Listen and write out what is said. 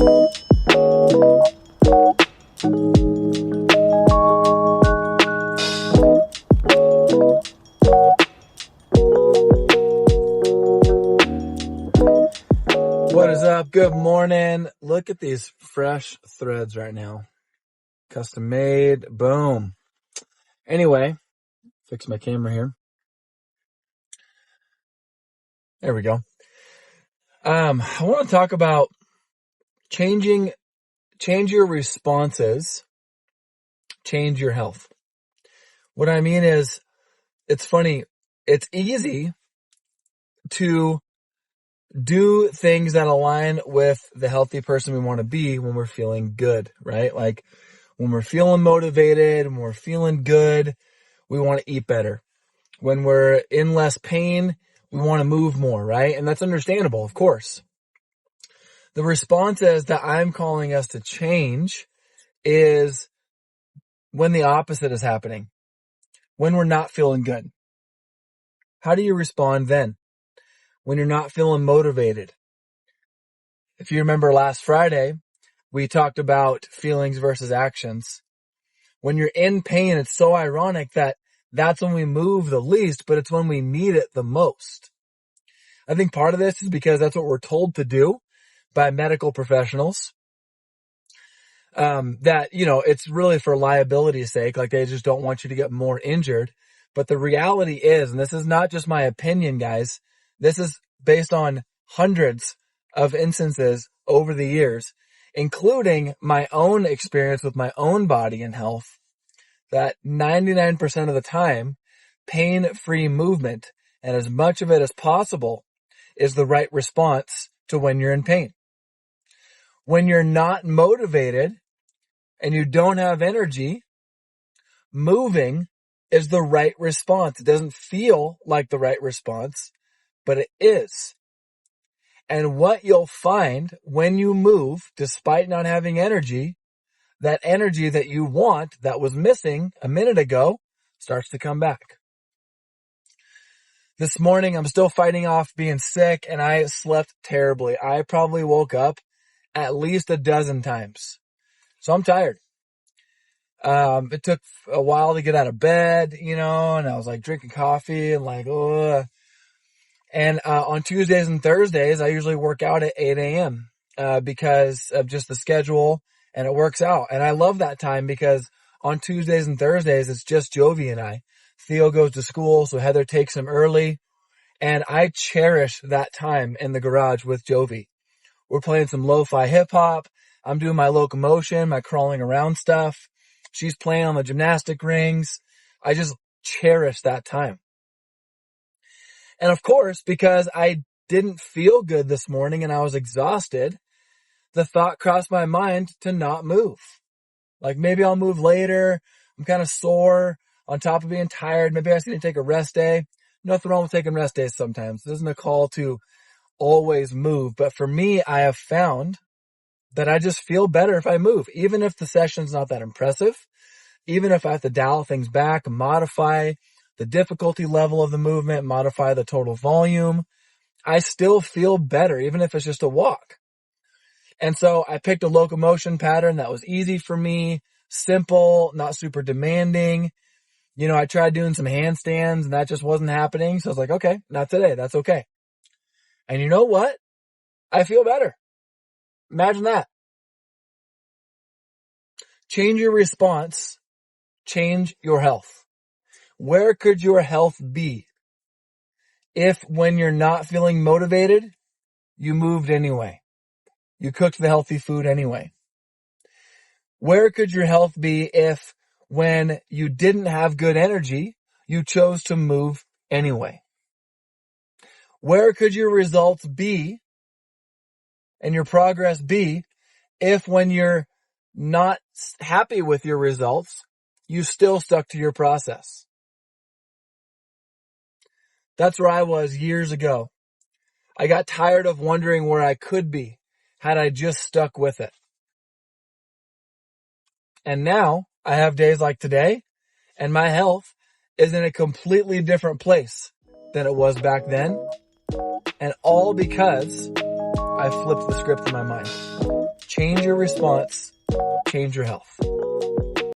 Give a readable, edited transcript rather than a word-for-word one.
What is up? Good morning. Look at these fresh threads right now. Custom made. Boom. Anyway, fix my camera here. There we go. I want to talk about change your responses, change your health. What I mean is, it's funny. It's easy to do things that align with the healthy person we want to be when we're feeling good, right? Like when we're feeling motivated, when we're feeling good, we want to eat better. When we're in less pain, we want to move more, right? And that's understandable, of course. The responses that I'm calling us to change is when the opposite is happening, when we're not feeling good. How do you respond then? When you're not feeling motivated. If you remember last Friday, we talked about feelings versus actions. When you're in pain, it's so ironic that that's when we move the least, but it's when we need it the most. I think part of this is because that's what we're told to do by medical professionals. That, it's really for liability's sake, like they just don't want you to get more injured. But the reality is, and this is not just my opinion, guys, this is based on hundreds of instances over the years, including my own experience with my own body and health, that 99% of the time, pain-free movement, and as much of it as possible, is the right response to when you're in pain. When you're not motivated and you don't have energy, moving is the right response. It doesn't feel like the right response, but it is. And what you'll find when you move, despite not having energy, that energy that you want that was missing a minute ago starts to come back. This morning, I'm still fighting off being sick and I slept terribly. I probably woke up at least a dozen times. So I'm tired. It took a while to get out of bed, and I was like drinking coffee and like, ugh. And on Tuesdays and Thursdays, I usually work out at 8 a.m. Because of just the schedule, and it works out. And I love that time because on Tuesdays and Thursdays, it's just Jovi and I. Theo goes to school, so Heather takes him early. And I cherish that time in the garage with Jovi. We're playing some lo-fi hip-hop. I'm doing my locomotion, my crawling around stuff. She's playing on the gymnastic rings. I just cherish that time. And of course, because I didn't feel good this morning and I was exhausted, the thought crossed my mind to not move. Like maybe I'll move later. I'm kind of sore on top of being tired. Maybe I just need to take a rest day. Nothing wrong with taking rest days sometimes. This isn't a call to always move. But for me, I have found that I just feel better if I move, even if the session's not that impressive, even if I have to dial things back, modify the difficulty level of the movement, modify the total volume. I still feel better, even if it's just a walk. And so I picked a locomotion pattern that was easy for me, simple, not super demanding. I tried doing some handstands and that just wasn't happening. So I was like, okay, not today. That's okay. And you know what? I feel better. Imagine that. Change your response. Change your health. Where could your health be if when you're not feeling motivated, you moved anyway? You cooked the healthy food anyway. Where could your health be if when you didn't have good energy, you chose to move anyway? Where could your results be and your progress be if when you're not happy with your results, you still stuck to your process? That's where I was years ago. I got tired of wondering where I could be had I just stuck with it. And now I have days like today, and my health is in a completely different place than it was back then. And all because I flipped the script in my mind. Change your response, change your health.